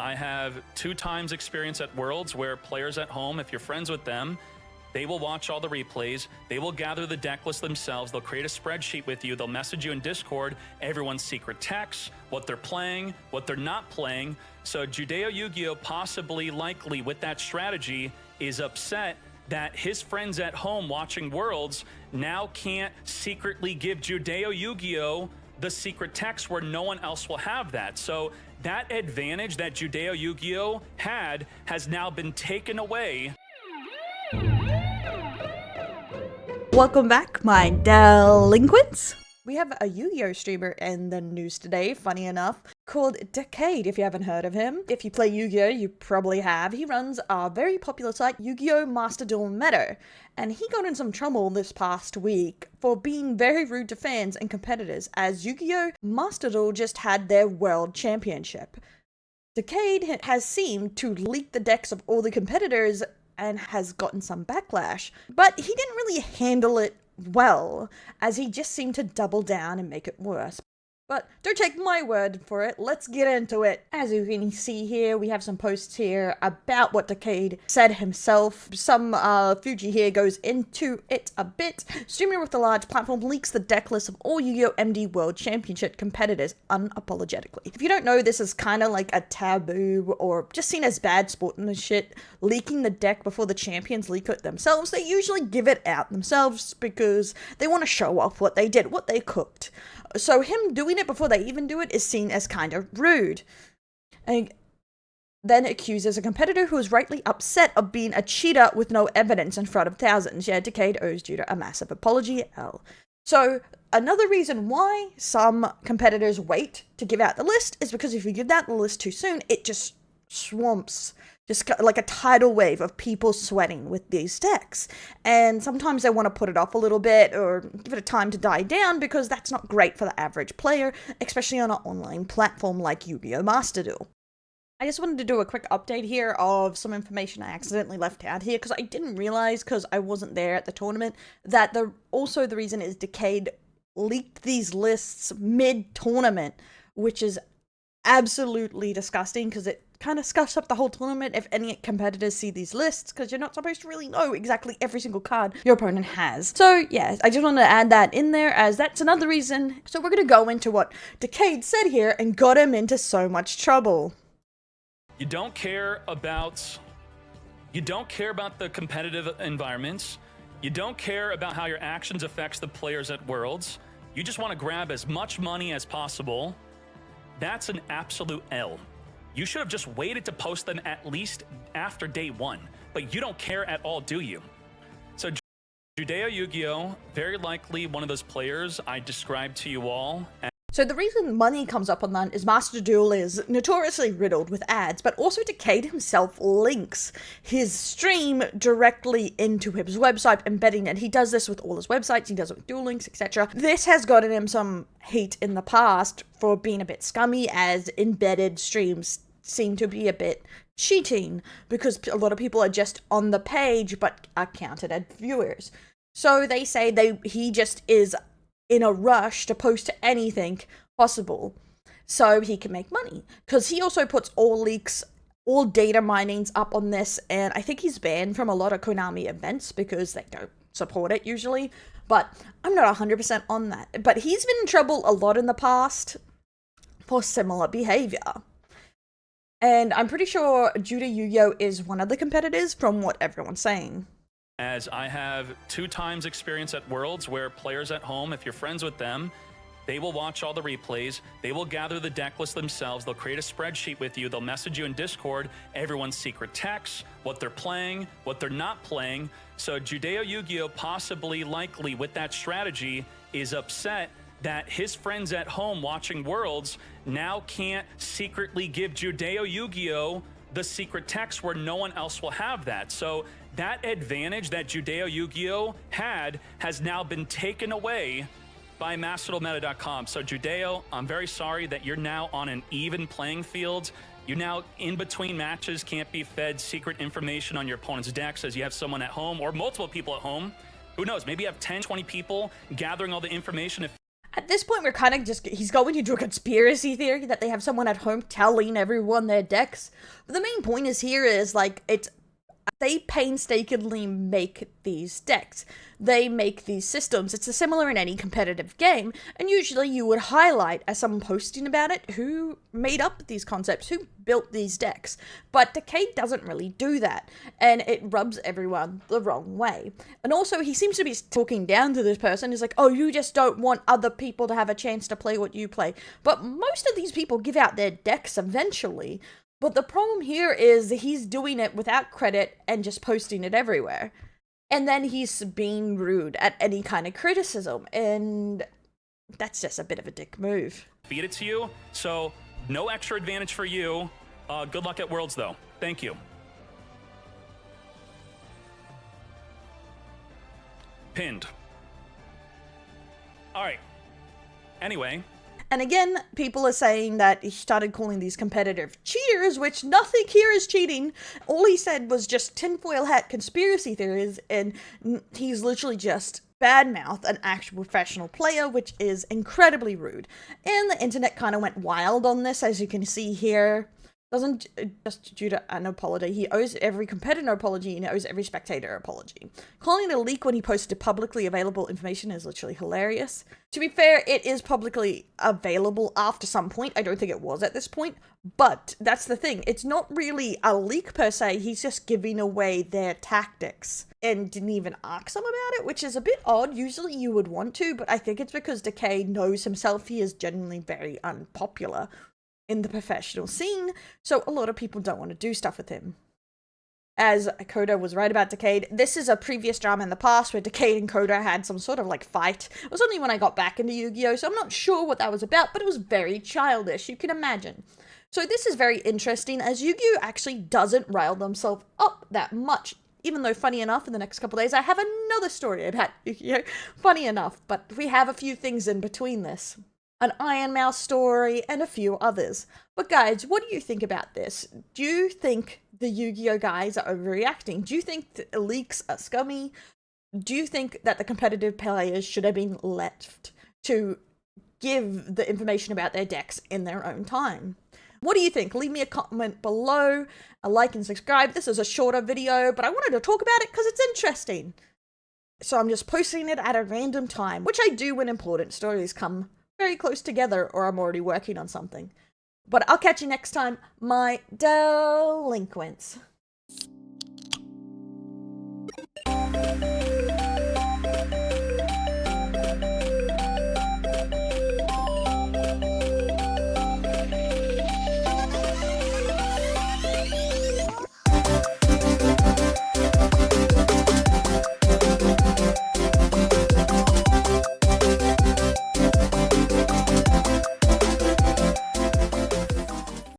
I have 2 times experience at Worlds where players at home, if you're friends with them, they will watch all the replays, they will gather the deck list themselves, they'll create a spreadsheet with you, they'll message you in Discord, everyone's secret texts, what they're playing, what they're not playing. So Judeo Yugioh, possibly likely with that strategy, is upset that his friends at home watching Worlds now can't secretly give Judeo Yugioh the secret text where no one else will have that. So that advantage that Judeo Yugioh had has now been taken away. Welcome back, my delinquents. We have a Yu-Gi-Oh streamer in the news today, funny enough, called Dkayed, if you haven't heard of him. If you play Yu-Gi-Oh, you probably have. He runs a very popular site, Yu-Gi-Oh Masterduel Meta, and he got in some trouble this past week for being very rude to fans and competitors, as Yu-Gi-Oh Masterduel just had their World Championship. Dkayed has seemed to leak the decks of all the competitors and has gotten some backlash, but he didn't really handle it well, as he just seemed to double down and make it worse. But don't take my word for it, let's get into it. As you can see here, we have some posts here about what Dkayed said himself. Some Fuji here goes into it a bit. Streamer with a large platform leaks the deck list of all Yu-Gi-Oh! MD World Championship competitors unapologetically. If you don't know, this is kind of like a taboo or just seen as bad sport and shit. Leaking the deck before the champions leak it themselves. They usually give it out themselves because they want to show off what they did, what they cooked. So him doing it before they even do it is seen as kind of rude. And then accuses a competitor who is rightly upset of being a cheater with no evidence in front of thousands. Yeah, Dkayed owes Judah a massive apology, L. So another reason why some competitors wait to give out the list is because if you give out the list too soon, it just swamps. Just like a tidal wave of people sweating with these decks. And sometimes they want to put it off a little bit or give it a time to die down because that's not great for the average player, especially on an online platform like Yu-Gi-Oh! Masterduel. I just wanted to do a quick update here of some information I accidentally left out here because I didn't realize, because I wasn't there at the tournament, that also the reason is Dkayed leaked these lists mid-tournament, which is absolutely disgusting because it kind of scuffs up the whole tournament if any competitors see these lists, because you're not supposed to really know exactly every single card your opponent has. So yeah, I just wanted to add that in there as that's another reason. So we're going to go into what Dkayed said here and got him into so much trouble. You don't care about the competitive environments. You don't care about how your actions affects the players at Worlds. You just want to grab as much money as possible. That's an absolute L. You should have just waited to post them at least after day 1, but you don't care at all, do you? So Judeo Yugioh, very likely one of those players I described to you all. So the reason money comes up on that is Masterduel is notoriously riddled with ads, but also Dkayed himself links his stream directly into his website, embedding it. He does this with all his websites, he does it with Duel Links, etc. This has gotten him some hate in the past for being a bit scummy, as embedded streams seem to be a bit cheating because a lot of people are just on the page but are counted as viewers. So they say he just is in a rush to post anything possible so he can make money, because he also puts all leaks, all data minings up on this, and I think he's banned from a lot of Konami events because they don't support it usually, but I'm not 100% on that. But he's been in trouble a lot in the past for similar behavior. And I'm pretty sure Judeo Yugioh is one of the competitors from what everyone's saying. As I have 2 times experience at Worlds where players at home, if you're friends with them, they will watch all the replays, they will gather the deck list themselves, they'll create a spreadsheet with you, they'll message you in Discord, everyone's secret texts, what they're playing, what they're not playing. So Judeo Yugioh, possibly likely with that strategy, is upset that his friends at home watching Worlds now can't secretly give Judeo Yugioh the secret text where no one else will have that. So that advantage that Judeo Yugioh had has now been taken away by Masterduelmeta.com. So Judeo, I'm very sorry that you're now on an even playing field. You now, in between matches, can't be fed secret information on your opponent's decks as you have someone at home or multiple people at home. Who knows, maybe you have 10, 20 people gathering all the information. At this point, we're kind of just, he's going into a conspiracy theory that they have someone at home telling everyone their decks. But the main point is here is, like, they painstakingly make these decks. They make these systems. It's similar in any competitive game, and usually you would highlight as someone posting about it who made up these concepts, who built these decks. But Dkayed doesn't really do that, and it rubs everyone the wrong way. And also, he seems to be talking down to this person. He's like, oh, you just don't want other people to have a chance to play what you play. But most of these people give out their decks eventually. But the problem here is that he's doing it without credit and just posting it everywhere. And then he's being rude at any kind of criticism, and that's just a bit of a dick move. Feed it to you, so no extra advantage for you. Good luck at Worlds, though. Thank you. Pinned. All right. Anyway. And again, people are saying that he started calling these competitive cheaters, which nothing here is cheating. All he said was just tinfoil hat conspiracy theories, and he's literally just badmouth an actual professional player, which is incredibly rude. And the internet kind of went wild on this, as you can see here. Doesn't just due to an apology. He owes every competitor apology and he owes every spectator apology. Calling it a leak when he posted publicly available information is literally hilarious. To be fair, it is publicly available after some point. I don't think it was at this point, but that's the thing. It's not really a leak per se. He's just giving away their tactics and didn't even ask them about it, which is a bit odd. Usually you would want to, but I think it's because Dkayed knows himself. He is genuinely very unpopular in the professional scene, so a lot of people don't want to do stuff with him. As Koda was right about Dkayed, this is a previous drama in the past where Dkayed and Koda had some sort of like fight. It was only when I got back into Yu-Gi-Oh, so I'm not sure what that was about, but it was very childish, you can imagine. So this is very interesting, as Yu-Gi-Oh actually doesn't rile themselves up that much. Even though, funny enough, in the next couple days, I have another story about Yu-Gi-Oh. Funny enough, but we have a few things in between this. An Iron Mouse story, and a few others. But guys, what do you think about this? Do you think the Yu-Gi-Oh guys are overreacting? Do you think the leaks are scummy? Do you think that the competitive players should have been left to give the information about their decks in their own time? What do you think? Leave me a comment below, a like and subscribe. This is a shorter video, but I wanted to talk about it because it's interesting. So I'm just posting it at a random time, which I do when important stories come very close together or I'm already working on something. But I'll catch you next time, my delinquents.